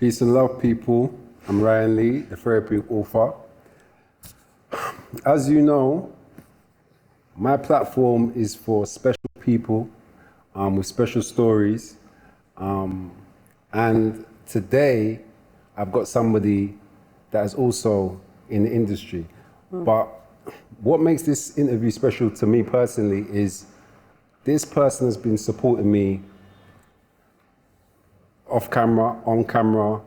Peace and love, people. I'm Ryan Lee, the therapy author. As you know, my platform is for special people with special stories. And today, I've got somebody that is also in the industry. But what makes this interview special to me personally is this person has been supporting me off camera, on camera.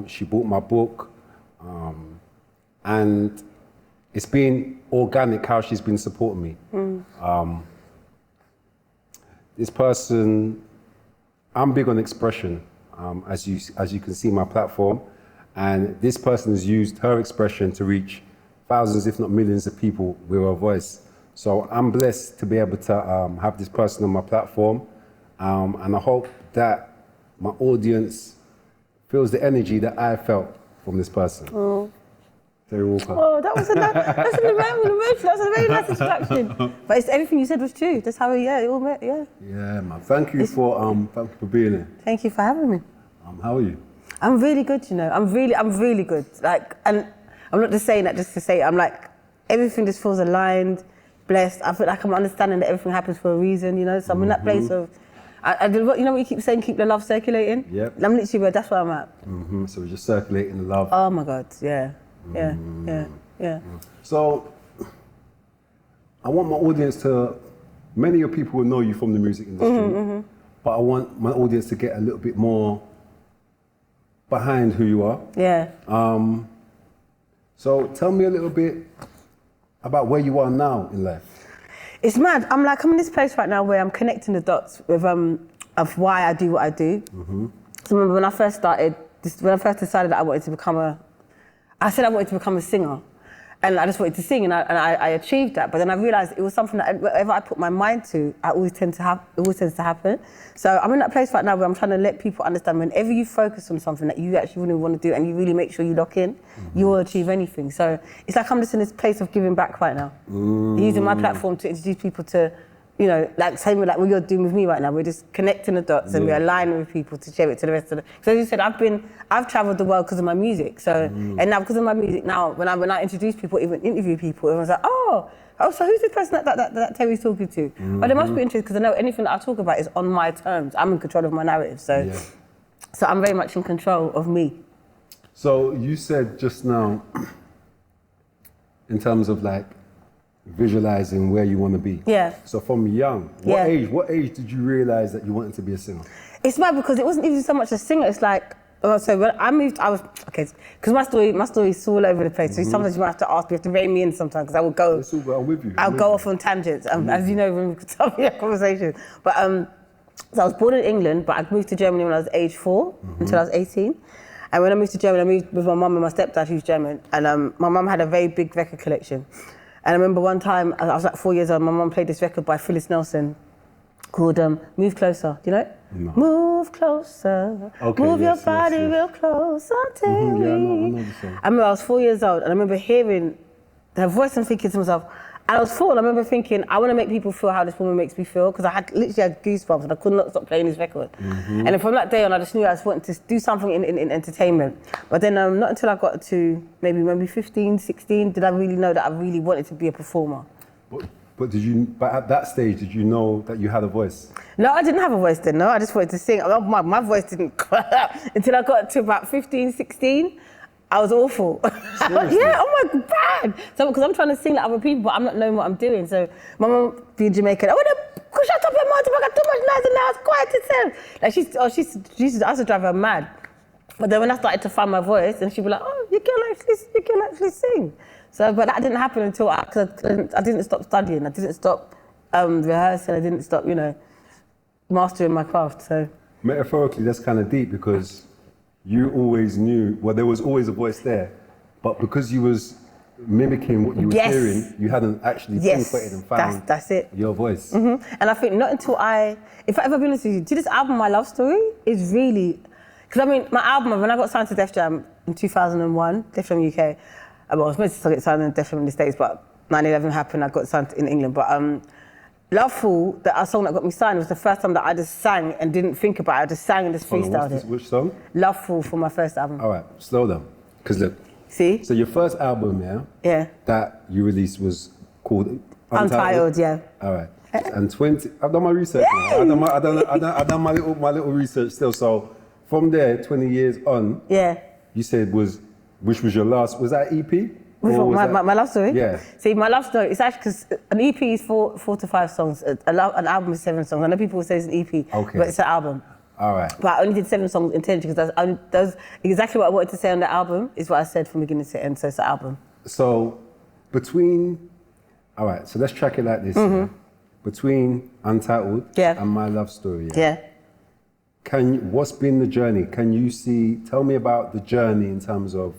She bought my book. And it's been organic how she's been supporting me. This person, I'm big on expression, as you can see my platform. And this person has used her expression to reach thousands, if not millions of people with her voice. So I'm blessed to be able to have this person on my platform. And I hope that my audience feels the energy that I felt from this person. Terri Walker. Oh, that's a very nice introduction. But everything you said was true. That's how it all met, yeah. Yeah, man. Thank you for being here. Thank you for having me. How are you? I'm really good, you know. I'm really good. Like, and I'm not just saying that just to say it. I'm like, everything just feels aligned, blessed. I feel like I'm understanding that everything happens for a reason, you know. So I'm in that place of, you know what you keep saying, keep the love circulating? Yep. I'm literally, that's where I'm at. So we're just circulating the love. Oh my God, yeah. Yeah. So, I want my audience to, many of your people will know you from the music industry, but I want my audience to get a little bit more behind who you are. Yeah. So tell me a little bit about where you are now in life. It's mad. I'm in this place right now where I'm connecting the dots with of why I do what I do. So remember when I first started, when I first decided that I wanted to become I said I wanted to become a singer, and I just wanted to sing, and I achieved that. But then I realised it was something that whatever I put my mind to, it always tends to happen. So I'm in that place right now where I'm trying to let people understand whenever you focus on something that you actually really want to do, and you really make sure you lock in, you will achieve anything. So it's like I'm just in this place of giving back right now, using my platform to introduce people to, you know, like same with like what you're doing with me right now. We're just connecting the dots and we're aligning with people to share it to the rest of the. So as you said, I've travelled the world because of my music. So and now because of my music, now when I introduce people, even interview people, everyone's like, oh, so who's this person that Terry's talking to? But they must be interested because I know anything that I talk about is on my terms. I'm in control of my narrative. So I'm very much in control of me. So you said just now, in terms of like visualizing where you want to be. Yeah. So from young, what age did you realize that you wanted to be a singer? It's mad because it wasn't even so much a singer. It's like, so when I moved, because my story is all over the place. So sometimes you might have to ask me, you have to rein me in sometimes because I will go. It's all good. I'm with you. I'll go off on tangents, as you know, when we start the conversation. But so I was born in England, but I moved to Germany when I was age 4 until I was 18. And when I moved to Germany, I moved with my mum and my stepdad, who's German. And my mum had a very big record collection. And I remember one time, I was like 4 years old, my mum played this record by Fearlessness called Move Closer. Do you know it? No. Move closer, move your body real close, Terri. I know the song. I remember I was 4 years old and I remember hearing her voice and thinking to myself, and I was 4 and I remember thinking, I want to make people feel how this woman makes me feel, because I literally had goosebumps and I could not stop playing this record. And then from that day on, I just knew I just wanted to do something in entertainment. But then not until I got to maybe 15, 16, did I really know that I really wanted to be a performer. But at that stage, did you know that you had a voice? No, I didn't have a voice then, no. I just wanted to sing. My voice didn't until I got to about 15, 16. I was awful. Yeah, oh my God. So, because I'm trying to sing like other people, but I'm not knowing what I'm doing. So, my mum being Jamaican, I want to shut up your mouth, I got too much noise and now it's quiet itself. Like, she used to drive her mad. But then when I started to find my voice, and she'd be like, oh, you can actually sing. So, but that didn't happen until I didn't stop studying. I didn't stop rehearsing. I didn't stop, mastering my craft. So, metaphorically, that's kind of deep because you always knew. Well, there was always a voice there, but because you was mimicking what you were hearing, you hadn't actually pinpointed and found that's it. Your voice. And I think not until if I ever been honest with you, this album, My Love Story, is really. Because I mean, my album, when I got signed to Def Jam in 2001, Def Jam UK, I was meant to get signed in Def Jam in the States, but 9/11 happened, I got signed in England. But Loveful, a song that got me signed, was the first time that I just sang and didn't think about it. I just sang and just freestyled it. Which song? Loveful for my first album. All right, slow down. Because look. See? So your first album, yeah? Yeah. That you released was called Untitled, yeah. All right. And 20, I've done my research now. I've done my little research still. So from there, 20 years on, yeah. You said which was your last, was that EP? My love story? Yeah. See, my love story, it's actually, because an EP is four to five songs. An album is 7 songs. I know people will say it's an EP, but it's an album. All right. But I only did 7 songs intentionally because that was exactly what I wanted to say on the album, is what I said from beginning to end, so it's an album. So all right, so let's track it like this. Yeah? Between Untitled and My Love Story. Yeah. What's been the journey? Tell me about the journey in terms of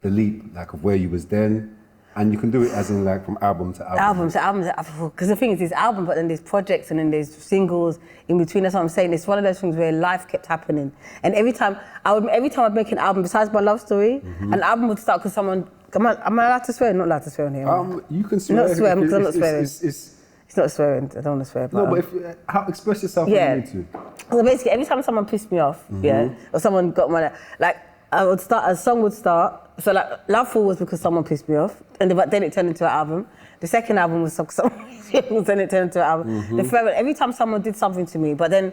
the leap, like of where you was then, and you can do it as in like from album to album. Because the thing is, there's album, but then there's projects and then there's singles in between. That's what I'm saying. It's one of those things where life kept happening, and every time I'd make an album, besides My Love Story, an album would start because someone. Am I allowed to swear? Not allowed to swear on here. You can swear. Not swear because I'm not swearing. It's not swearing. I don't want to swear. No, but express yourself when you need to. So basically, every time someone pissed me off, or someone got my a song would start. So like Loveful was because someone pissed me off, but then it turned into an album. The second album was someone then it turned into an album. The third one, every time someone did something to me, but then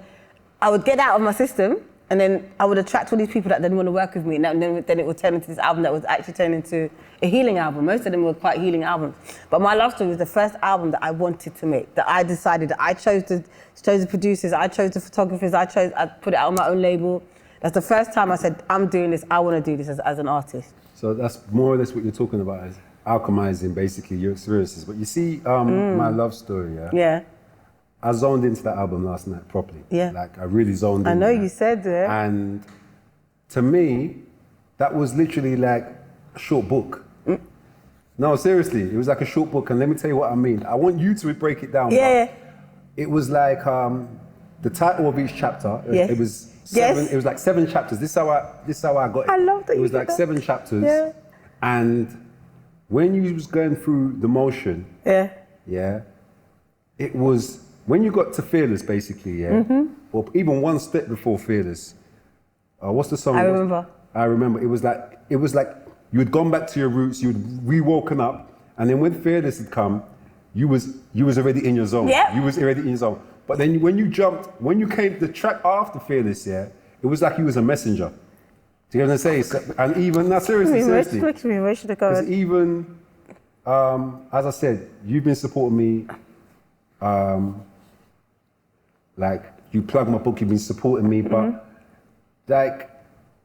I would get out of my system, and then I would attract all these people that didn't want to work with me, and then it would turn into this album that was actually turned into a healing album. Most of them were quite healing albums. But My Love Story was the first album that I wanted to make, that I decided, that I chose the producers, I chose the photographers, I put it out on my own label. That's the first time I said, I'm doing this, I want to do this as an artist. So that's more or less what you're talking about, is alchemizing basically your experiences. But you see, My Love Story, Yeah. I zoned into that album last night properly. Yeah. Like I really zoned in. I know you said that. And to me, that was literally like a short book. No, seriously, it was like a short book, and let me tell you what I mean. I want you to break it down. Yeah. It was like the title of each chapter. Yes. It was 7. It was like 7 chapters. This is how I got it. I love that. It was like 7 chapters. Yeah. And when you was going through the motion, it was when you got to Fearless, basically, or even one step before Fearless. What's the song? I remember. I remember. It was like you had gone back to your roots. You had re-woken up, and then when Fearless had come, you was already in your zone. Yeah. You was already in your zone. But then when you came the track after Fearless, it was like you was a messenger. Do you know what I'm saying? And even now, seriously. Where should I go? Because even as I said, you've been supporting me. Like you plug my book, you've been supporting me, but like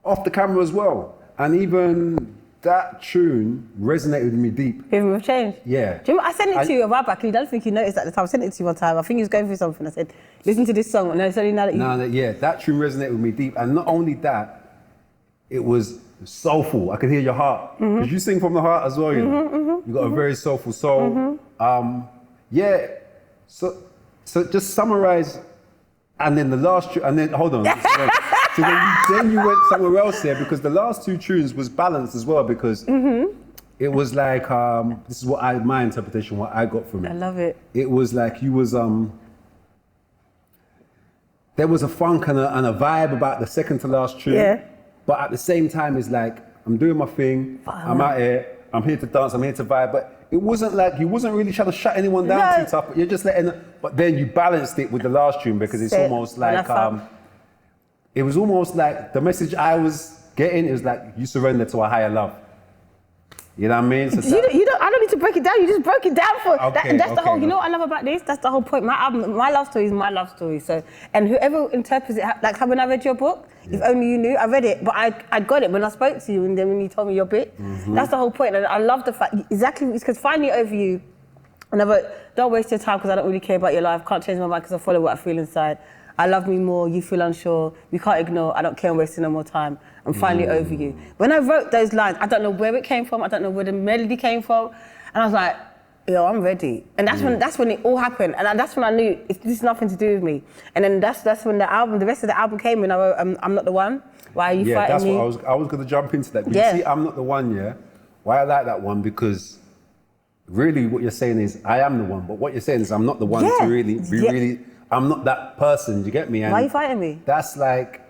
off the camera as well. And even that tune resonated with me deep. Rhythm of Change? Yeah. Do you remember, I sent it to you a while back, and you don't think you noticed at the time. I sent it to you one time. I think you was going through something. I said, listen to this song. And it's only now that you... that tune resonated with me deep. And not only that, it was soulful. I could hear your heart. Because you sing from the heart as well, you know. You got a very soulful soul. So just summarize, and then the last tune, and then, hold on. So then you went somewhere else there, because the last 2 tunes was balanced as well, because it was like, this is my interpretation, what I got from it. I love it. It was like you was, there was a funk and a vibe about the second to last tune. Yeah. But at the same time, it's like, I'm doing my thing, I'm out here, I'm here to dance, I'm here to vibe, but it wasn't like, you wasn't really trying to shut anyone down too tough, but you're just letting, but then you balanced it with the last tune, because it's almost like, it was almost like the message I was getting, it was like, you surrender to a higher love. You know what I mean? So I don't need to break it down, you just broke it down for, that's the whole, you know what I love about this? That's the whole point. My album, My Love Story is my love story. So, and whoever interprets it, like when I read your book, if only you knew, I read it, but I got it when I spoke to you, and then when you told me your bit, that's the whole point. And I love the fact, exactly, because finally over you, and I wrote, don't waste your time because I don't really care about your life, can't change my mind because I follow what I feel inside. I love me more, you feel unsure, you can't ignore, I don't care, I'm wasting no more time. I'm finally over you. When I wrote those lines, I don't know where it came from, I don't know where the melody came from, and I was like, yo, I'm ready. And that's when it all happened, and that's when I knew this is nothing to do with me. And then that's when the rest of the album came, and I wrote, I'm Not the One. Why are you fighting me? Yeah, that's what I was going to jump into that. But you see, I'm Not the One, yeah? Why I like that one, because really what you're saying is I am the one, but what you're saying is I'm not the one to really be really, I'm not that person, do you get me? And why are you fighting me? that's like,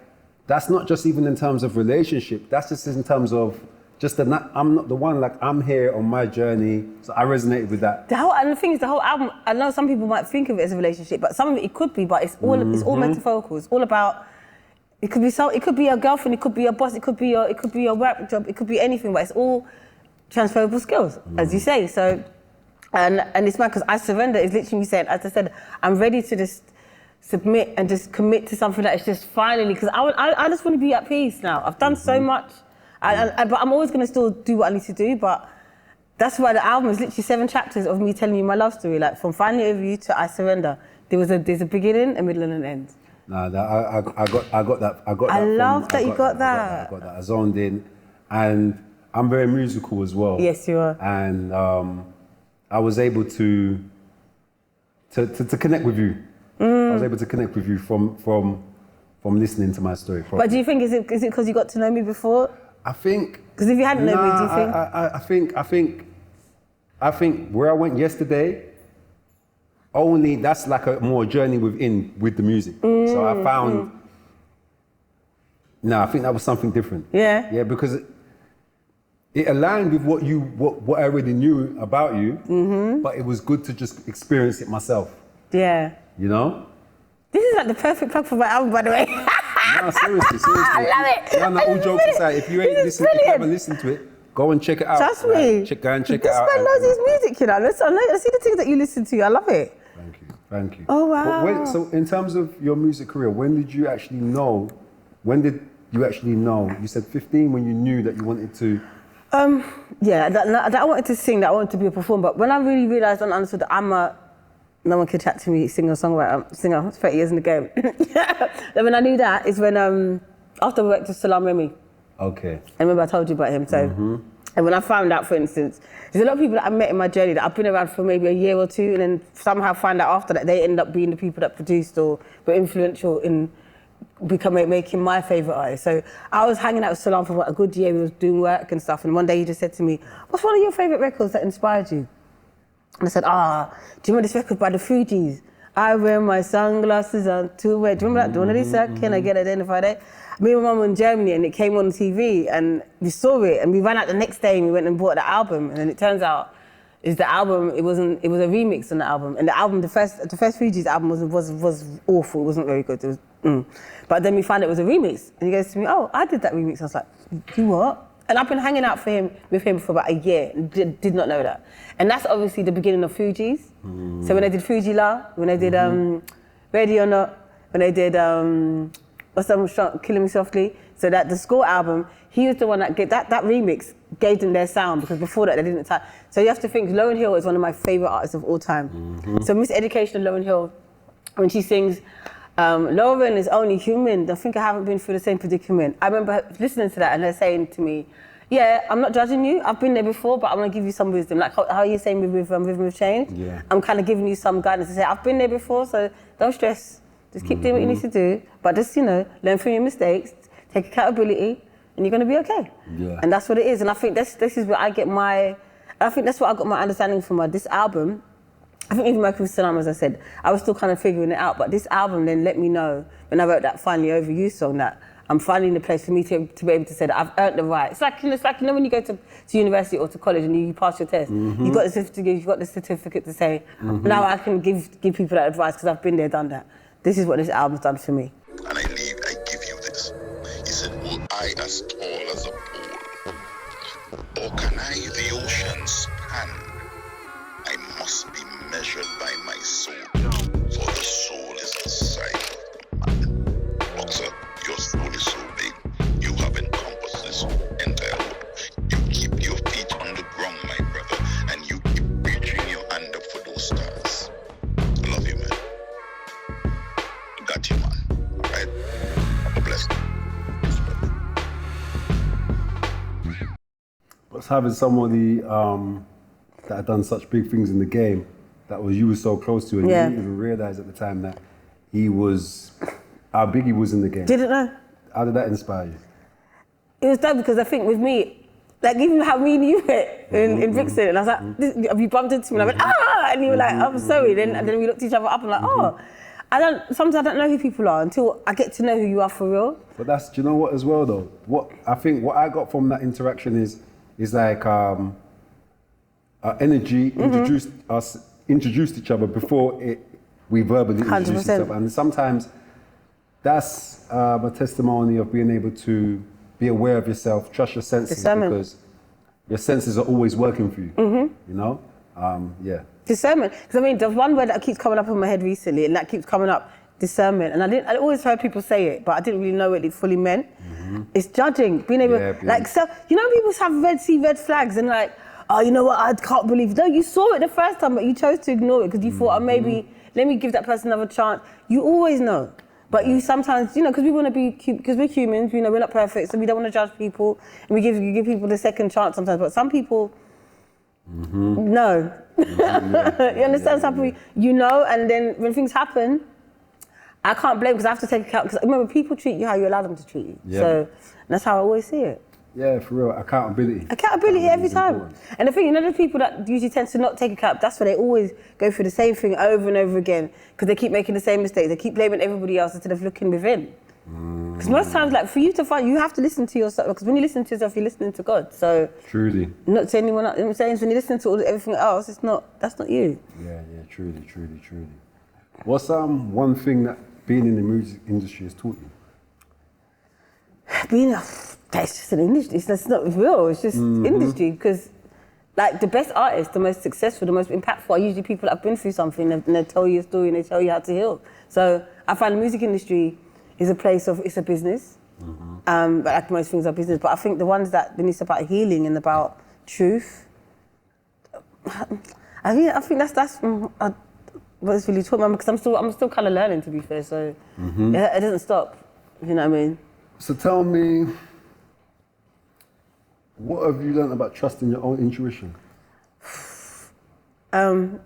that's not just even in terms of relationship, that's just in terms of just the, I'm not the one, like I'm here on my journey, so I resonated with that. And the thing is, the whole album, I know some people might think of it as a relationship, but some of it could be, but it's all metaphorical. It's all about, it could be your girlfriend, it could be your boss, it could be your work job, it could be anything, but it's all transferable skills, as you say. So, and it's mad because I surrender is literally me saying, as I said, I'm ready to just submit and just commit to something that is just finally, because I just want to be at peace now. I've done so much, but I'm always going to still do what I need to do. But that's why the album is literally 7 chapters of me telling you my love story, like from Finally Over You to I Surrender. There's a beginning, a middle, and an end. No, I got that. I love that you got that. I got that. I zoned in, and I'm very musical as well. Yes, you are. And I was able to connect with you. I was able to connect with you from listening to my story. But do you think is it because you got to know me before? I think. Because if you hadn't known me, do you think? I think where I went yesterday. Only that's like a more journey with the music. So I found. No, I think that was something different. Yeah. Yeah, because it aligned with what I already knew about you, but it was good to just experience it myself. Yeah. You know? This is like the perfect plug for my album, by the way. No, seriously. I love it. No, all jokes aside, if you haven't listened to it, go and check it out. Trust me. Go and check it This out. man knows his music, you know. Let's see the things that you listen to. I love it. Thank you. Oh, wow. So in terms of your music career, when did you actually know? You said 15 when you knew that you wanted to. Yeah, that I wanted to sing, that I wanted to be a performer. But when I really realised and understood that no one could chat to me, singer-songwriter, singer, 30 years in the game. Then when I knew that is when, after we worked with Salam Remy. Okay. I remember I told you about him, so. And when I found out, for instance, there's a lot of people that I met in my journey that I've been around for maybe a year or two, and then somehow find out after that they end up being the people that produced or were influential in making my favourite artist. So I was hanging out with Salam for a good year, we was doing work and stuff, and one day he just said to me, what's one of your favourite records that inspired you? And I said, do you remember this record by the Fugees? I wear my sunglasses on to wear. Do you remember that? Don't really suck, can I get identified it? Me and my mum were in Germany and it came on TV and we saw it and we ran out the next day and we went and bought the album, and then it turns out it was a remix on the album, and the album, the first Fugees album was awful, it wasn't very good. It was, But then we found it was a remix, and he goes to me, I did that remix. I was like, you what? And I've been hanging out with him for about a year and did not know that. And that's obviously the beginning of Fugees. So when they did Fuji La, when they did Ready or Not, when they did what's that, Killing Me Softly, so that the Score album, he was the one that that remix gave them their sound, because before that they didn't touch. So you have to think, Lauryn Hill is one of my favourite artists of all time. So Miseducation of Lauryn Hill, when she sings, Lauren is only human, I think I haven't been through the same predicament. I remember listening to that and her saying to me, yeah, I'm not judging you, I've been there before, but I'm gonna give you some wisdom. Like how you're saying with Rhythm of Change, I'm kind of giving you some guidance to say, I've been there before, so don't stress. Just keep doing what you need to do, but just, learn from your mistakes, take accountability, and you're gonna be okay. Yeah. And that's what it is, and I think this is where I get I think that's what I got my understanding from this album. I think even working with Salam, as I said, I was still kind of figuring it out, but this album then let me know, when I wrote that Finally Over You song, that I'm finally in a place for me to be able to say that I've earned the right. It's like when you go to university or to college and you pass your test, you've got the certificate to say, now I can give people that advice because I've been there, done that. This is what this album's done for me. And I give you this. He said, will I as tall as a pole? Or can I the ocean span? I must be measured by my soul, for the soul is the size of man. Boxer, your soul is so big, you have encompassed this entire world. You keep your feet on the ground, my brother, and you keep reaching your hand up for those stars. I love you, man. Got you, man. All right? Have a blessed day. What's having somebody that had done such big things in the game that you were so close to, and you didn't even realize at the time that how big he was in the game. Didn't know. How did that inspire you? It was dope because I think with me, Like even how me and you met in Brixton, and I was like, have you bumped into me? And I went, and you were like, I'm sorry. And then we looked each other up and like, sometimes I don't know who people are until I get to know who you are for real. But do you know what as well though? What I got from that interaction is like our energy introduced each other before we verbally introduced each other. And sometimes that's a testimony of being able to be aware of yourself, trust your senses, because your senses are always working for you, you know? Discernment. Because I mean, there's one word that keeps coming up in my head recently, and that keeps coming up, discernment. And I always heard people say it, but I didn't really know what it fully meant. It's judging, being able, so, you know, people have red flags and like, oh, you know what, I can't believe, no, you saw it the first time, but you chose to ignore it because you thought, maybe, let me give that person another chance. You always know. But you sometimes, you know, because we want to be, because we're humans, you know, we're not perfect, so we don't want to judge people, and we give people the second chance sometimes. But some people, no. You understand? Some people, you know, and then when things happen, I can't blame because I have to take account. Because remember, people treat you how you allow them to treat you. Yeah. So that's how I always see it. Yeah, for real, accountability. Accountability every time. Important. And the thing, you know, the people that usually tend to not take account, that's why they always go through the same thing over and over again, because they keep making the same mistakes. They keep blaming everybody else instead of looking within. Because most times, like, for you to find, you have to listen to yourself, because when you listen to yourself, you're listening to God. So truly. Not to anyone else. I'm saying when you listen to everything else, that's not you. Yeah, truly. What's one thing that being in the music industry has taught you? That's just an industry. That's not real. It's just industry. Because, like, the best artists, the most successful, the most impactful are usually people that have been through something and they tell you a story and they tell you how to heal. So I find the music industry is a place of, it's a business. But like most things are business. But I think the ones that when it's about healing and about truth, I think that's what's really taught me, because I'm still kind of learning, to be fair. So it doesn't stop. You know what I mean? So tell me, what have you learned about trusting your own intuition? That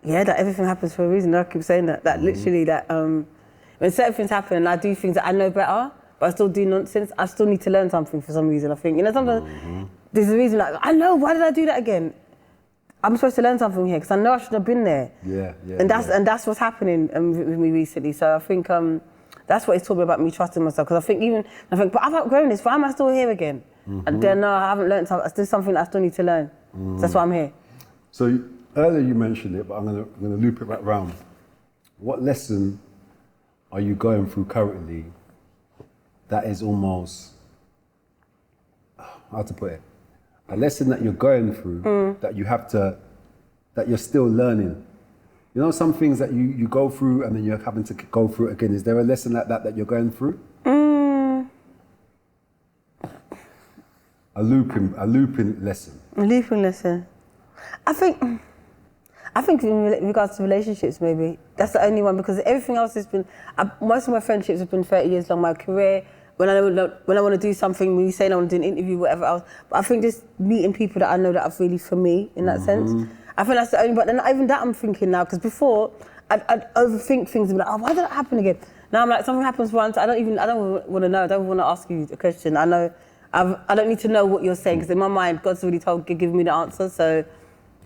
everything happens for a reason. I keep saying that. That literally, that when certain things happen and I do things that I know better, but I still do nonsense, I still need to learn something for some reason. I think, you know, sometimes there's a reason, like, I know, why did I do that again? I'm supposed to learn something here because I know I should have been there. And that's what's happening with me recently. So I think that's what it's taught me about me trusting myself. Because I think, but I've outgrown this. Why am I still here again? And then no, I haven't learned something. There's something that I still need to learn. So that's why I'm here. So earlier you mentioned it, but I'm gonna loop it back round. What lesson are you going through currently that is almost, how to put it, a lesson that you're going through that you're still learning? You know, some things that you go through and then you're having to go through it again. Is there a lesson like that you're going through? A looping lesson. A looping lesson. I think in regards to relationships, maybe that's the only one, because everything else has been. Most of my friendships have been 30 years long. My career, when I want to do something, when you say I want to do an interview, whatever else. But I think just meeting people that I know that are really for me in that sense. I think that's the only. But then not even that I'm thinking now, because before I'd overthink things and be like, oh, why did that happen again? Now I'm like, something happens once. I don't want to know. I don't want to ask you a question. I know. I don't need to know what you're saying, because in my mind, God's already given me the answer. So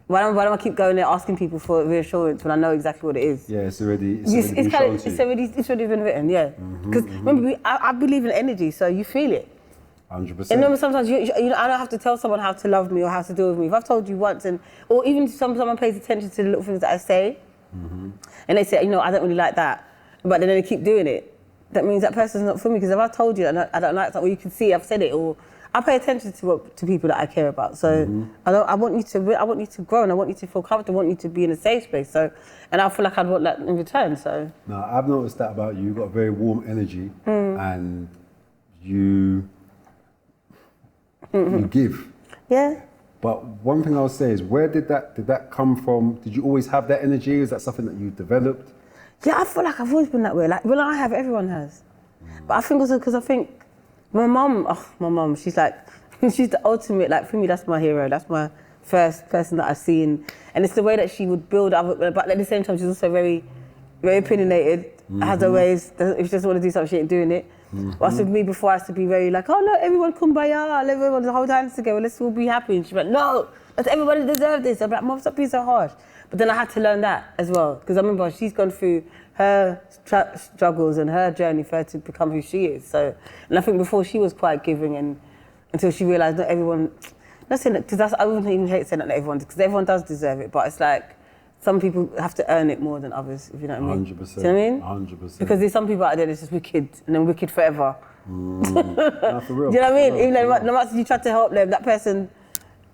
why don't I keep going there asking people for reassurance when I know exactly what it is? Yeah, it's already been been written. Yeah, because remember, I believe in energy, so you feel it. 100%. And then sometimes I don't have to tell someone how to love me or how to deal with me. If I've told you once, or even someone pays attention to the little things that I say, and they say, you know, I don't really like that, but then they keep doing it, that means that person's not for me. Because if I told you that I don't like something, or you can see I've said it, or I pay attention to people that I care about. So I want you to grow, and I want you to feel comfortable. I want you to be in a safe space. So, and I feel like I'd want that in return. So. No, I've noticed that about you. You've got a very warm energy, and you give. Yeah. But one thing I'll say is, where did that come from? Did you always have that energy? Is that something that you developed? Yeah, I feel like I've always been that way. Like, when I have, everyone has. But I think also because I think my mum, she's like, she's the ultimate, like, for me, that's my hero. That's my first person that I've seen. And it's the way that she would build up, but at the same time, she's also very, very opinionated, has her ways. If she doesn't want to do something, she ain't doing it. Whilst with me before, I used to be very like, oh no, everyone kumbaya, everyone hold hands together, let's all be happy. And she's like, no, does everybody deserve this? I'm like, Mom, stop being so harsh. But then I had to learn that as well, because I remember she's gone through her struggles and her journey for her to become who she is. So, and I think before she was quite giving, and until she realised not everyone, not saying that, because I wouldn't even hate saying that not everyone, because everyone does deserve it, but it's like, some people have to earn it more than others, if you know what I mean. 100%. Do you know what I mean? 100%. Because there's some people out there that's just wicked, and then wicked forever. No, for real. Do you know what I mean? Real, Even though no matter you try to help them, that person,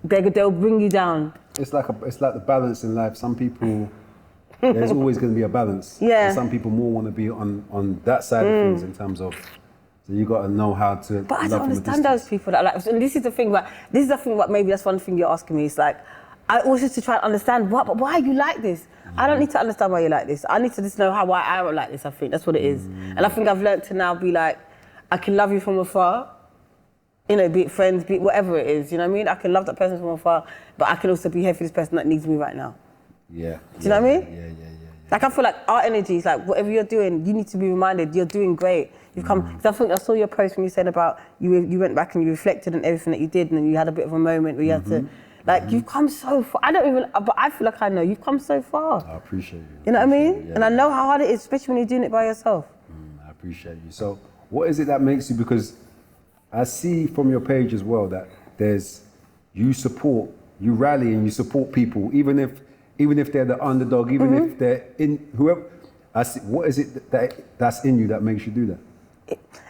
they'll bring you down. It's like the balance in life. Some people, there's always going to be a balance. Yeah. And some people more want to be on that side of things in terms of, so you got to know how to. But I love don't from a understand those distance. people that like, and this is the thing, maybe that's one thing you're asking me, it's like, I always used to try and understand, why are you like this? I don't need to understand why you're like this. I need to just know why I'm like this, I think. That's what it is. And I think I've learned to now be like, I can love you from afar, you know, be it friends, be it whatever it is, you know what I mean? I can love that person from afar, but I can also be here for this person that needs me right now. Yeah. Do you know what I mean? Yeah. Like, I feel like our energy is like, whatever you're doing, you need to be reminded you're doing great. You've come, because I think I saw your post when you said about, you went back and you reflected on everything that you did, and then you had a bit of a moment where you had to, like, you've come so far. But I feel like I know, you've come so far. I appreciate you. You know what I mean? Yeah. And I know how hard it is, especially when you're doing it by yourself. I appreciate you. So what is it that makes you, because I see from your page as well that you rally and you support people, even if they're the underdog, even if they're in, whoever, I see, what is it that's in you that makes you do that?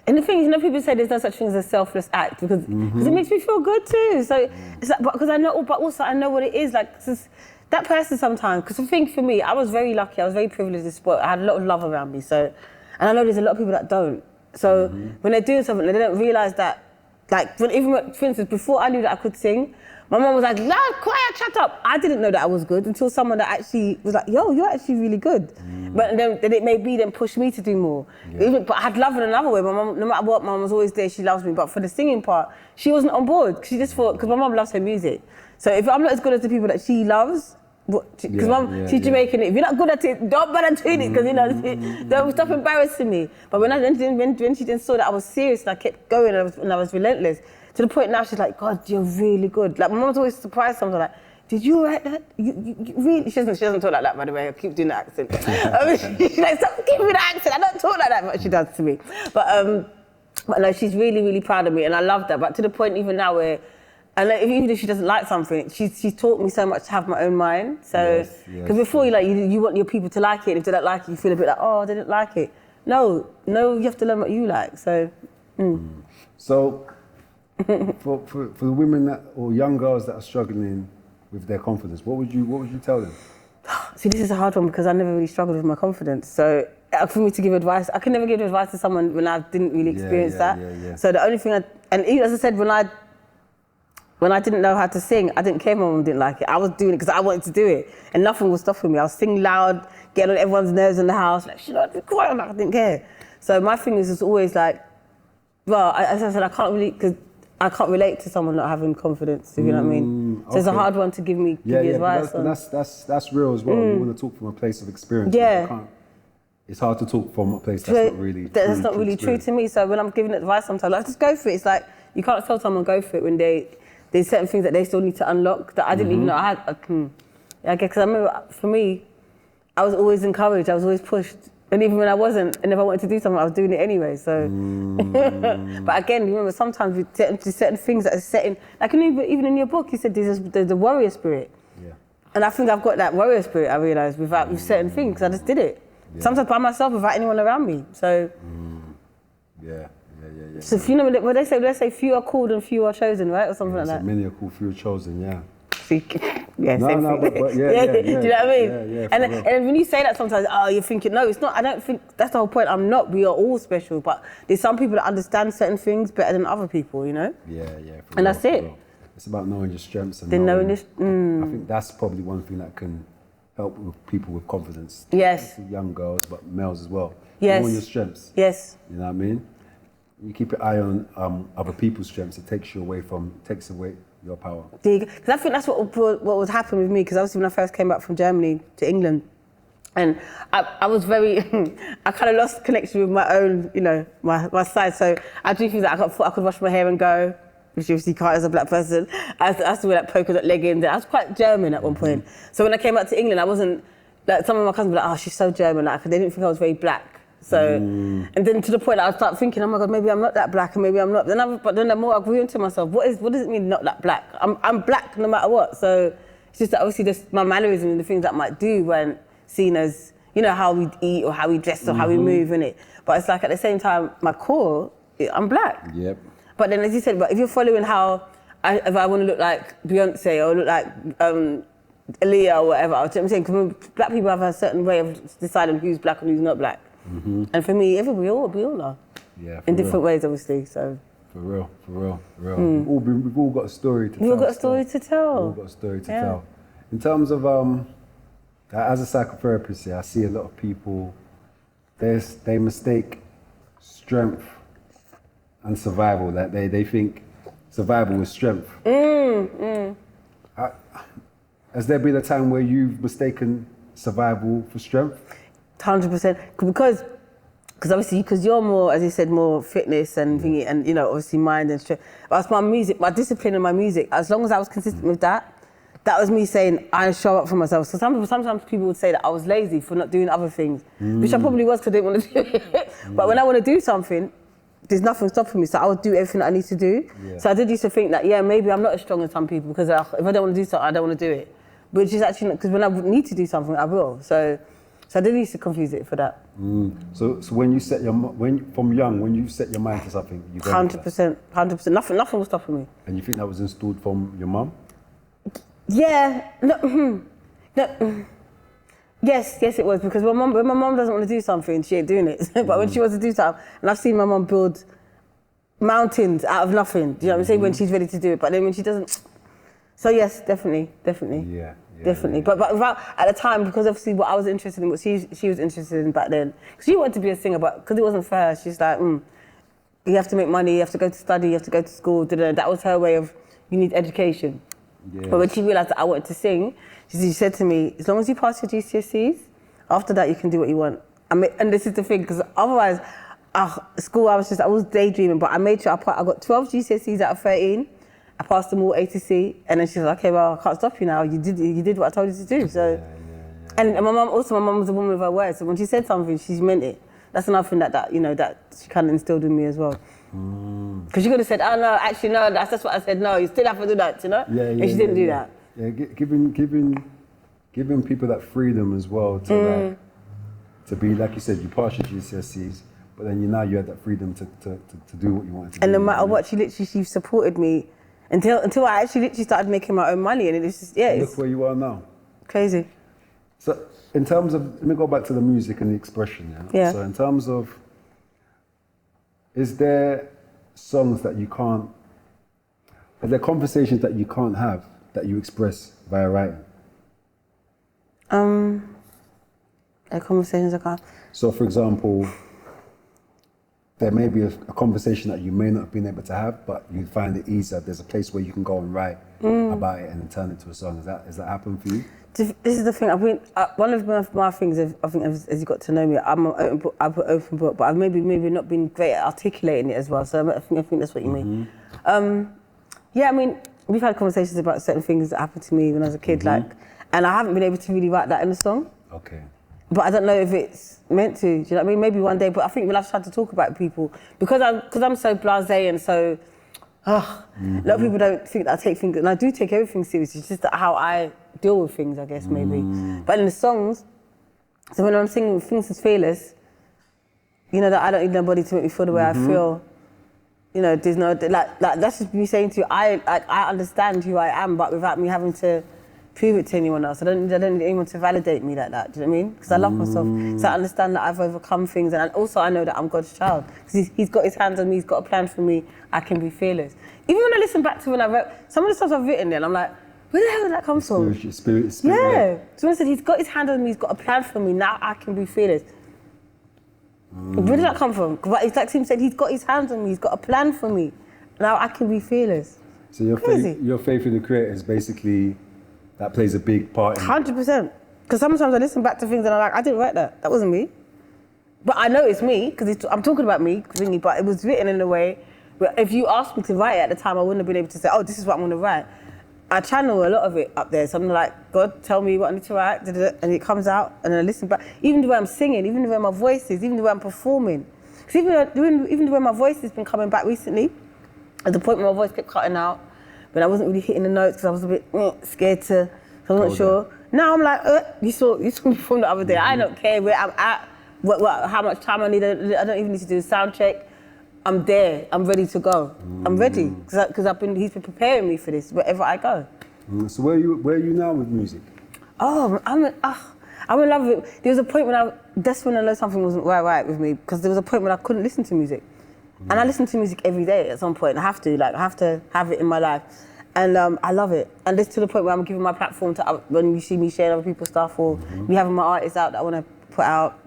And the thing is, you know, people say there's no such thing as a selfless act because it makes me feel good too. So it's like, because I know, but also I know what it is like. That person sometimes, because the thing for me, I was very lucky, I was very privileged and spoiled. I had a lot of love around me. So, and I know there's a lot of people that don't. So when they're doing something, they don't realise that, like, for instance, before I knew that I could sing, my mum was like, no, quiet, shut up. I didn't know that I was good until someone that actually was like, yo, you're actually really good. But then it may be then push me to do more. But I had love in another way. My mum, no matter what, my mum was always there, she loves me. But for the singing part, she wasn't on board. She just thought, because my mum loves her music. So if I'm not as good as the people that she loves, because she's Jamaican, if you're not good at it, don't bother doing it, because, you know, don't stop embarrassing me. But when she then saw that I was serious and I kept going and I was relentless, to the point now she's like, God, you're really good. Like, my mum's always surprised sometimes, like, did you write that? You really? She doesn't talk like that, by the way. I keep doing the accent. She's like, stop giving me the accent. I don't talk like that, but she does to me. But no, she's really, really proud of me, and I love that. But to the point even now where, and like, even if she doesn't like something, she's taught me so much to have my own mind. So, because before you want your people to like it, and if they don't like it, you feel a bit like, oh, they didn't like it. No, you have to learn what you like. So, So, for the women that, or young girls that are struggling with their confidence, what would you tell them? See, this is a hard one because I never really struggled with my confidence. So for me to give advice, I can never give advice to someone when I didn't really experience that. So the only thing and even as I said, when I didn't know how to sing, I didn't care if my mum didn't like it. I was doing it because I wanted to do it, and nothing was stopping me. I was singing loud, getting on everyone's nerves in the house. Like, should I be quiet? I didn't care. So my thing is just always like, well, as I said, I can't relate to someone not having confidence, if you know what I mean. So it's a hard one to give you advice on. That's real as well. You want to talk from a place of experience. Yeah. It's hard to talk from a place that's not really true to me. So when I'm giving advice sometimes, like, just go for it. It's like, you can't tell someone go for it when there's certain things that they still need to unlock that I didn't even know I had. I guess, because I remember, for me, I was always encouraged, I was always pushed. And even when I wasn't, and if I wanted to do something, I was doing it anyway, so. But again, remember, sometimes with certain things that are set in, like even in your book, you said there's the warrior spirit. Yeah. And I think I've got that warrior spirit, I realised, with certain things, because I just did it. Yeah. Sometimes by myself, without anyone around me, so. Yeah. So if you know what they say, few are called and few are chosen, right? Or something like that. Many are called, few are chosen, yeah. Yeah, but yeah. Do you know what I mean? Yeah, and when you say that sometimes, you're thinking, no, it's not. I don't think that's the whole point. I'm not. We are all special, but there's some people that understand certain things better than other people, you know? Yeah. And that's it. It's about knowing your strengths and knowing this. I think that's probably one thing that can help with people with confidence. Yes. Especially young girls, but males as well. Yes. Knowing your strengths. Yes. You know what I mean? You keep your eye on other people's strengths. It takes away your power. Because I think that's what would happen with me, because obviously when I first came back from Germany to England, And I was very, I kind of lost connection with my own, you know, my side. So I do things that I could wash my hair and go, which you obviously can't as a black person. I used to wear like polka dot leggings. I was quite German at one point. So when I came out to England, I wasn't, like some of my cousins were like, oh, she's so German. Like, they didn't think I was very black. So, and then to the point that I start thinking, oh my God, maybe I'm not that black and maybe I'm not. But then the more I grew into myself, what does it mean not that black? I'm black no matter what. So it's just that obviously my mannerisms and the things that I might do weren't seen as, you know, how we eat or how we dress or how we move in it. But it's like at the same time, my core, I'm black. Yep. But then as you said, but if you're following how, if I want to look like Beyonce or look like Aaliyah or whatever, you know what I'm saying? Because black people have a certain way of deciding who's black and who's not black. And for me, we all are. Yeah. In different ways, obviously. So. For real. We've all got a story to tell. We've all got a story to tell. We've all got a story to tell. In terms of, as a psychotherapist, I see a lot of people, they mistake strength and survival. That they think survival is strength. Has there been a time where you've mistaken survival for strength? 100%. Because obviously, because you're more, as you said, more fitness and thingy, and you know, obviously mind and strength. But my music, my discipline in my music, as long as I was consistent with that was me saying I show up for myself. So sometimes people would say that I was lazy for not doing other things, which I probably was because I didn't want to do it. But when I want to do something, there's nothing stopping me. So I would do everything that I need to do. Yeah. So I did used to think that, maybe I'm not as strong as some people because if I don't want to do something, I don't want to do it. Which is actually not, because when I need to do something, I will. So I did used to confuse it for that. So when you set from young, when you set your mind to something, you go 100%. Nothing was stopping me. And you think that was installed from your mum? Yeah. No. Yes, it was, because when my mum doesn't want to do something, she ain't doing it. But when she wants to do something, and I've seen my mum build mountains out of nothing. Do you know what I'm saying? When she's ready to do it, but then when she doesn't. So yes, definitely. Yeah. Definitely. But without, at the time, because obviously what I was interested in, what she was interested in back then, because she wanted to be a singer, but because it wasn't for her, she's like, you have to make money, you have to go to study, you have to go to school. That was her way of, you need education. Yes. But when she realised that I wanted to sing, she said to me, as long as you pass your GCSEs, after that you can do what you want. And this is the thing, because otherwise, school, I was daydreaming, but I made sure I got 12 GCSEs out of 13. I passed them all A to C, and then she's like, okay, well, I can't stop you now. You did what I told you to do. So, and my mum was a woman of her words. So when she said something, she meant it. That's another thing that she kind of instilled in me as well. Because she could have said, oh no, actually no, that's what I said. No, you still have to do that, you know. And she didn't do that. Yeah, giving people that freedom as well to be, like you said, you pass your GCSEs, but then you had that freedom to do what you wanted to do. And no matter what, she supported me. Until I actually literally started making my own money, and it was just, Look where you are now. Crazy. So in terms of, let me go back to the music and the expression, yeah? So in terms of, is there songs that you can't, are there conversations that you can't have that you express via writing? There are conversations I can't. So for example, there may be a conversation that you may not have been able to have, but you find it easier. There's a place where you can go and write about it and then turn it to a song. Has that happened for you? This is the thing. One of my things, I think, as you got to know me, I'm an open book, but I've maybe not been great at articulating it as well. So I think that's what you mean. Yeah, I mean, we've had conversations about certain things that happened to me when I was a kid, and I haven't been able to really write that in a song. Okay. But I don't know if it's meant to. Do you know what I mean? Maybe one day. But I think when I've tried to talk about people, because I'm so blasé and so, a lot of people don't think that I take things, and I do take everything seriously. It's just that how I deal with things, I guess, maybe. But in the songs, so when I'm singing things as fearless, that I don't need nobody to make me feel the way I feel. There's no like that's just me saying to you, I understand who I am, but without me having to prove it to anyone else. I don't need anyone to validate me like that. Do you know what I mean? Because I love myself. So I understand that I've overcome things, and also I know that I'm God's child. Because he's got his hands on me, he's got a plan for me, I can be fearless. Even when I listen back to when I wrote, some of the stuff I've written there, I'm like, where the hell did that come from? Spirit. Yeah. So when I said, he's got his hand on me, he's got a plan for me, now I can be fearless. Where did that come from? It's like Tim said, he's got his hands on me, he's got a plan for me, now I can be fearless. So your faith in the Creator is basically, that plays a big part in 100%. Because sometimes I listen back to things and I'm like, I didn't write that. That wasn't me. But I know it's me, because I'm talking about me, but it was written in a way where if you asked me to write it at the time, I wouldn't have been able to say, oh, this is what I'm going to write. I channel a lot of it up there. So I'm like, God, tell me what I need to write, and it comes out, and then I listen back. Even the way I'm singing, even the way my voice is, even the way I'm performing. Because even the way my voice has been coming back recently, at the point where my voice kept cutting out, but I wasn't really hitting the notes because I was a bit scared to, so I wasn't sure. Now I'm like, you saw me perform the other day. I don't care where I'm at, how much time I need. I don't even need to do a sound check. I'm there. I'm ready to go. I'm ready because he's been preparing me for this wherever I go. So where are you now with music? Oh, I'm in love with it. There was a point when that's when I know something wasn't right with me, because there was a point when I couldn't listen to music. And I listen to music every day at some point. I have to have it in my life. And I love it. And this to the point where I'm giving my platform to when you see me sharing other people's stuff, or me having my artists out that I want to put out.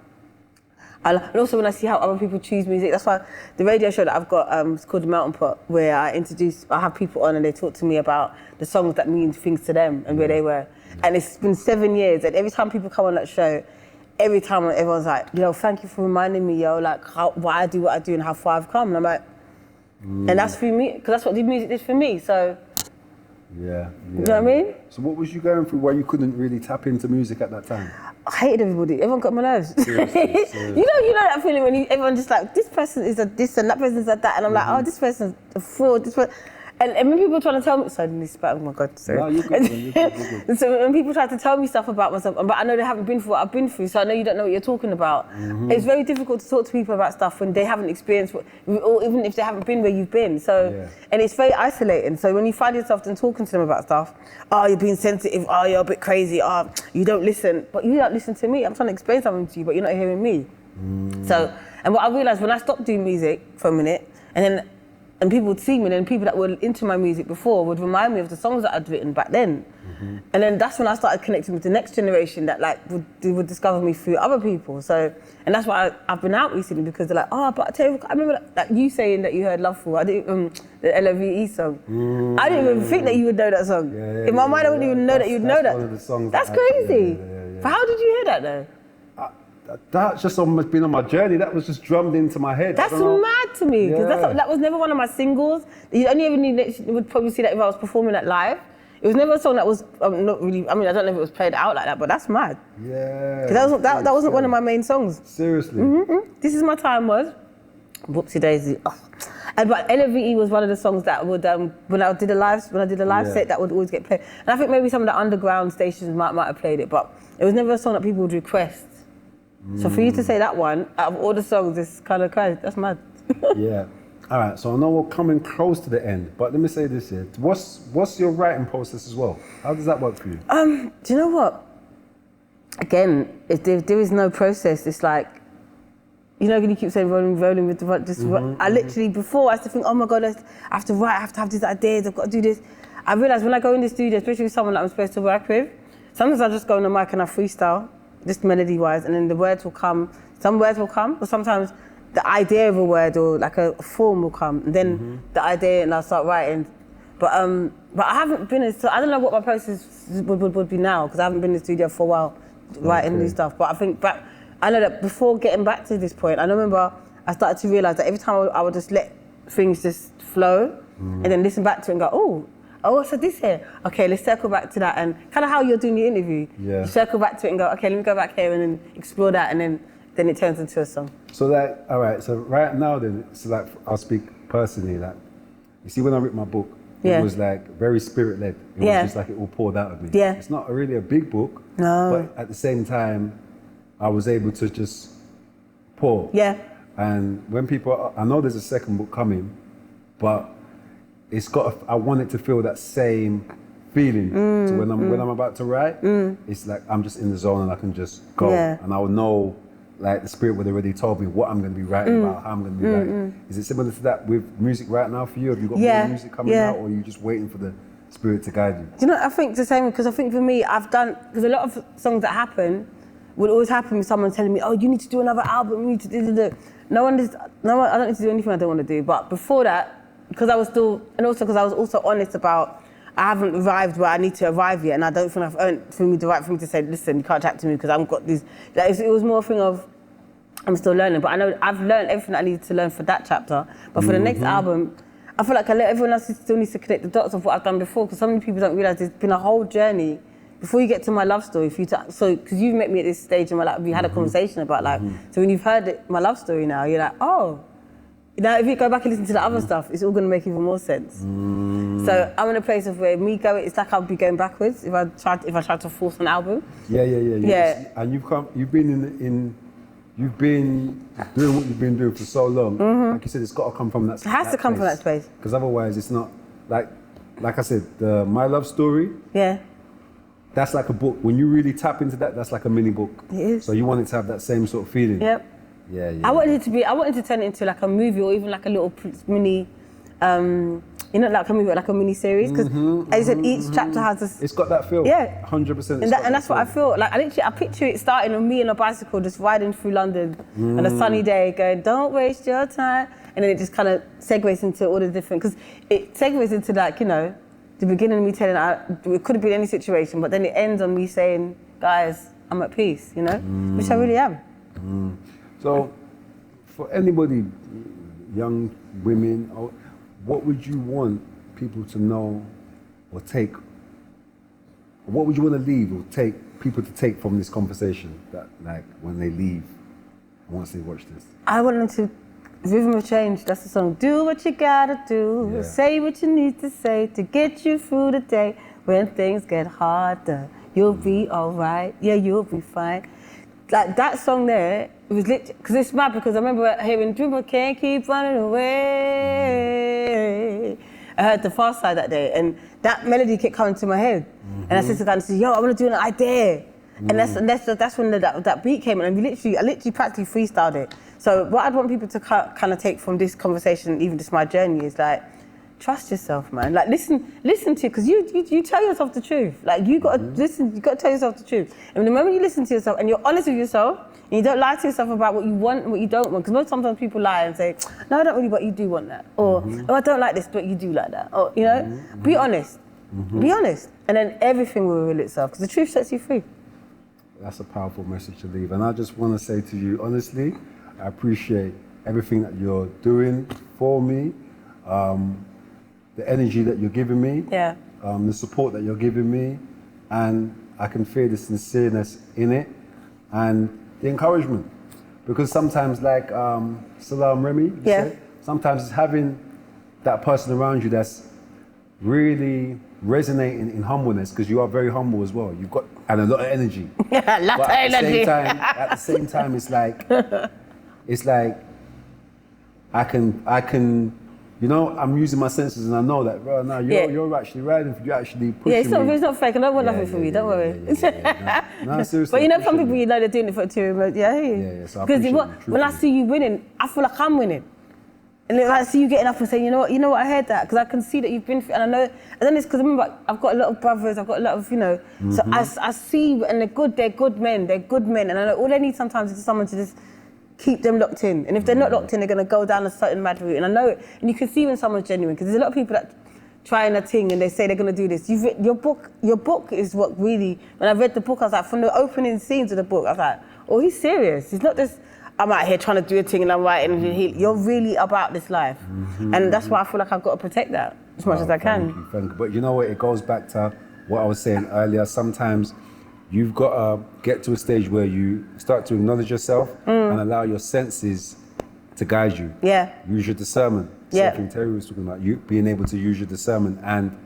And also when I see how other people choose music, that's why the radio show that I've got, it's called The Melting Pot, where I have people on and they talk to me about the songs that mean things to them and where they were. And it's been 7 years, and every time people come on that show, every time everyone's like, thank you for reminding me, like why I do what I do and how far I've come. And I'm like, and that's for me, because that's what the music did for me, so. Yeah. You know what I mean? So what was you going through why you couldn't really tap into music at that time? I hated everybody. Everyone got my nerves. Seriously. You know that feeling when everyone just like, this person is a this and that person's like that, and I'm like, oh, this person's a fraud. This person. And when people are trying to tell me, sorry, I didn't spat, oh my God, sorry. No, you're good. You're good. So when people try to tell me stuff about myself, but I know they haven't been through what I've been through, so I know you don't know what you're talking about. It's very difficult to talk to people about stuff when they haven't experienced, or even if they haven't been where you've been. So, and it's very isolating. So when you find yourself then talking to them about stuff, oh, you're being sensitive, oh, you're a bit crazy, oh, you don't listen. But you don't listen to me. I'm trying to explain something to you, but you're not hearing me. So, and what I realized when I stopped doing music for a minute, and people would see me, and then people that were into my music before would remind me of the songs that I'd written back then. And then that's when I started connecting with the next generation that would discover me through other people. So, and that's why I've been out recently, because they're like, oh, but Terri, I remember that you saying that you heard Loveful. I didn't, the LOVE song. I didn't even think that you would know that song. In my mind, I wouldn't even know that you'd know that. One of the songs that's crazy. But how did you hear that though? That's just almost been on my journey. That was just drummed into my head. That's mad to me, because that was never one of my singles. You only ever would probably see that if I was performing that live. It was never a song that was not really, I mean, I don't know if it was played out like that, but that's mad. Yeah. Because that wasn't one of my main songs. Seriously? This Is My Time was, whoopsie daisy. Oh. But LOVE was one of the songs that would, when I did a live set, that would always get played. And I think maybe some of the underground stations might have played it, but it was never a song that people would request. So for you to say that one, out of all the songs, it's kind of crazy. That's mad. Yeah. All right, so I know we're coming close to the end, but let me say this here. What's your writing process as well? How does that work for you? Do you know what? Again, if there is no process, it's like, you know, when you keep saying rolling with the just. I literally, before I used to think, oh my God, I have to write, I have to have these ideas, I've got to do this. I realised when I go in the studio, especially with someone that I'm supposed to work with, sometimes I just go on the mic and I freestyle, just melody-wise, and then the words will come. Some words will come, but sometimes the idea of a word or like a form will come, and then the idea, and I'll start writing. But I haven't been so I don't know what my process would be now, because I haven't been in the studio for a while writing new stuff. But I think I know that before getting back to this point, I remember I started to realise that every time I would just let things just flow, and then listen back to it and go, oh, so this here. Okay, let's circle back to that, and kind of how you're doing your interview. Yeah. You circle back to it and go, okay, let me go back here and then explore that, and then it turns into a song. So all right, so right now then, so like I'll speak personally, like, you see when I wrote my book, it was like very spirit-led. It was just like it all poured out of me. Yeah. It's not really a big book, but at the same time, I was able to just pour. Yeah. And when people, I know there's a second book coming, but I want it to feel that same feeling. So when I'm about to write, it's like I'm just in the zone and I can just go. And I will know, like, the spirit would already told me what I'm going to be writing about, how I'm going to be writing. Is it similar to that with music right now for you? Have you got more music coming out, or are you just waiting for the spirit to guide you? Do you know, I think it's the same, because I think for me, because a lot of songs that happen would always happen with someone telling me, oh, you need to do another album, you need to do. I don't need to do anything I don't want to do. But before that, because I was still, and also because I was also honest about, I haven't arrived where I need to arrive yet, and I don't think I've earned for me the right for me to say, listen, you can't chat to me because I've got these. Like, it was more a thing of, I'm still learning, but I know I've learned everything I needed to learn for that chapter. But for the next album, I feel like everyone else still needs to connect the dots of what I've done before, because so many people don't realise there's been a whole journey before you get to my love story. Because you've met me at this stage in my life, we had a conversation about like, so when you've heard my love story now, you're like, oh. Now, if you go back and listen to the other stuff, it's all going to make even more sense. So I'm in a place of where it's like I'll be going backwards if I tried to force an album. Yeah. And you've been doing what you've been doing for so long. Like you said, it's got to come from that space. It has to come from that space. Because otherwise, it's not like I said, My Love Story. Yeah. That's like a book. When you really tap into that, that's like a mini book. It is. So you want it to have that same sort of feeling. Yep. Yeah. I wanted to turn it into like a movie or even like a little mini, like a movie, like a mini series. Because as you said, each chapter has this. It's got that feel. Yeah. 100%. And that's what I feel. Like I picture it starting on me on a bicycle, just riding through London on a sunny day, going, "Don't waste your time," and then it just kind of segues into all the different. Because it segues into like the beginning of me telling it could have been any situation, but then it ends on me saying, "Guys, I'm at peace," which I really am. So, for anybody, young women, what would you want people to know or take? What would you want to leave or people to take from this conversation that, like, when they leave, once they watch this? I want them to, Rhythm of Change, that's the song. Do what you gotta do, say what you need to say to get you through the day. When things get harder, you'll be all right, yeah, you'll be fine. Like that song there, it was literally, because it's mad, because I remember hearing Dribble Can't Keep Running Away. I heard the Fast Side that day, and that melody kept coming to my head. And I said to God, yo, I want to do it, I dare. And that's when that beat came, and I literally practically freestyled it. So what I'd want people to kind of take from this conversation, even just my journey, is like, trust yourself, man. Like listen to, because you tell yourself the truth. Like you got to listen, you got to tell yourself the truth. And the moment you listen to yourself and you're honest with yourself, and you don't lie to yourself about what you want and what you don't want, because sometimes people lie and say, no, I don't really, but you do want that. Or, oh, I don't like this, but you do like that. Or, be honest. Be honest. And then everything will reveal itself, because the truth sets you free. That's a powerful message to leave. And I just want to say to you, honestly, I appreciate everything that you're doing for me. The energy that you're giving me, the support that you're giving me, and I can feel the sincereness in it, and the encouragement. Because sometimes, like Salam Remy said, sometimes it's having that person around you that's really resonating in humbleness, because you are very humble as well. You've got and a lot of energy. At the same time, it's like I can. I'm using my senses, and I know that, bro, now you're actually riding, you're actually pushing me. It's not fake. I don't want nothing from you, don't worry. No, seriously. But some people, they're doing it for ulterior. Yeah, so I appreciate Because when I see you winning, I feel like I'm winning. And then I see you getting up and saying, you know what, I heard that, because I can see that you've been, and I know, and then it's because remember, I've got a lot of brothers, I've got a lot of, so I see, and they're good men, and I know all they need sometimes is someone to just keep them locked in. And if they're not locked in, they're going to go down a certain mad route. And I know it. And you can see when someone's genuine, because there's a lot of people that trying a thing and they say they're going to do this. Your book is what really, when I read the book, I was like, from the opening scenes of the book, I was like, oh, he's serious. He's not just, I'm out here trying to do a thing and I'm writing. You're really about this life. And that's why I feel like I've got to protect that as much as I can. Thank you. But you know what? It goes back to what I was saying earlier. Sometimes you've got to get to a stage where you start to acknowledge yourself and allow your senses to guide you. Yeah. Use your discernment. Something Terri was talking about, you being able to use your discernment. And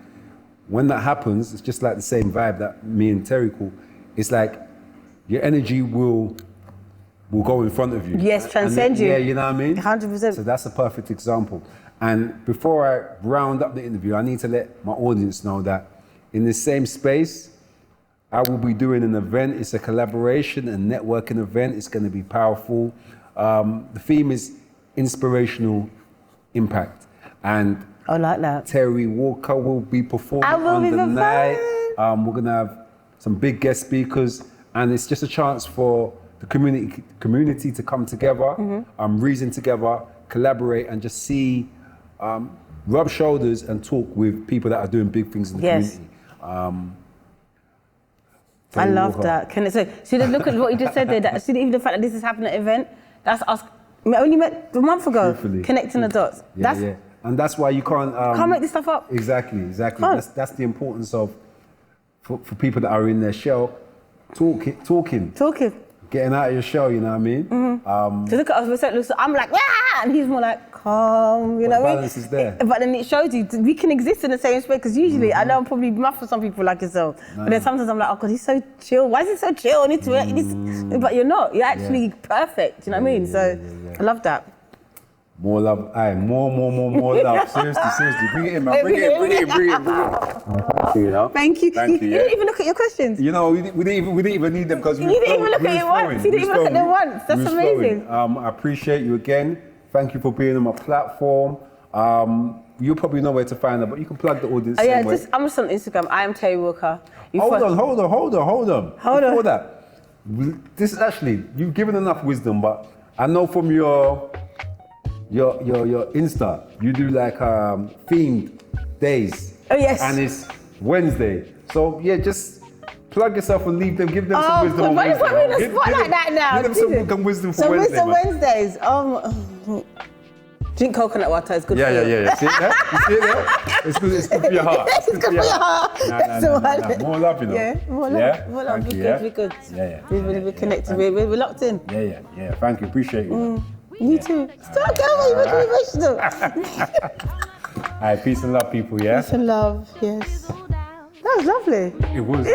when that happens, it's just like the same vibe that me and Terri call. It's like your energy will go in front of you. Yes, transcend you. Yeah, you know what I mean? 100%. So that's a perfect example. And before I round up the interview, I need to let my audience know that in the same space, I will be doing an event. It's a collaboration and networking event. It's going to be powerful. The theme is inspirational impact. And I like that. Terri Walker will be performing on the night. We're going to have some big guest speakers, and it's just a chance for the community to come together, reason together, collaborate, and just see rub shoulders and talk with people that are doing big things in the community. I love Walker. that. Can it say? See, look at what you just said there. That, see, even the fact that this is happening at an event. That's us. I only met a month ago. Truthfully. Connecting the dots. Yeah. And that's why you can't. Can't make this stuff up. Exactly. Can't. That's the importance of for people that are in their shell, talking. Getting out of your shell, you know what I mean? So look at us, so I'm like, and he's more like, calm, you know what I mean? Balance is there. But then it shows you we can exist in the same space, because usually, I know I'm probably rough for some people like yourself, but then sometimes I'm like, oh God, he's so chill. Why is he so chill? But you're not. You're actually perfect, you know what I mean? So I love that. More love, more love. Seriously, bring it in, man. Bring it. You know? Thank you. Thank you. You didn't even look at your questions. You know, we didn't even need them because You didn't even look at it once. You didn't even look at them once. That's amazing. I appreciate you again. Thank you for being on my platform. You probably know where to find her, but you can plug the audience. I'm just on Instagram. I am Terri Walker. Hold on. Before that, this is actually, you've given enough wisdom, but I know from your Insta, you do like themed days. Oh yes. And it's Wednesday. So yeah, just plug yourself and leave them, give them some wisdom on Why Wednesday. you put me in a spot like that now? Give them some wisdom for so Wednesday. So Wednesdays. Drink coconut water, it's good for you. Yeah. See it there? You see it there? It's good for your heart. It's good for your heart. No. More love, you know. Yeah, more love. Yeah? More love. Thank you, We're good. Yeah. We're connected. We're locked in. Yeah. Thank you. Appreciate you. You too. Stop going, you're making me emotional. All right, peace and love, people, yeah? Peace and love, yes. That was lovely. It was.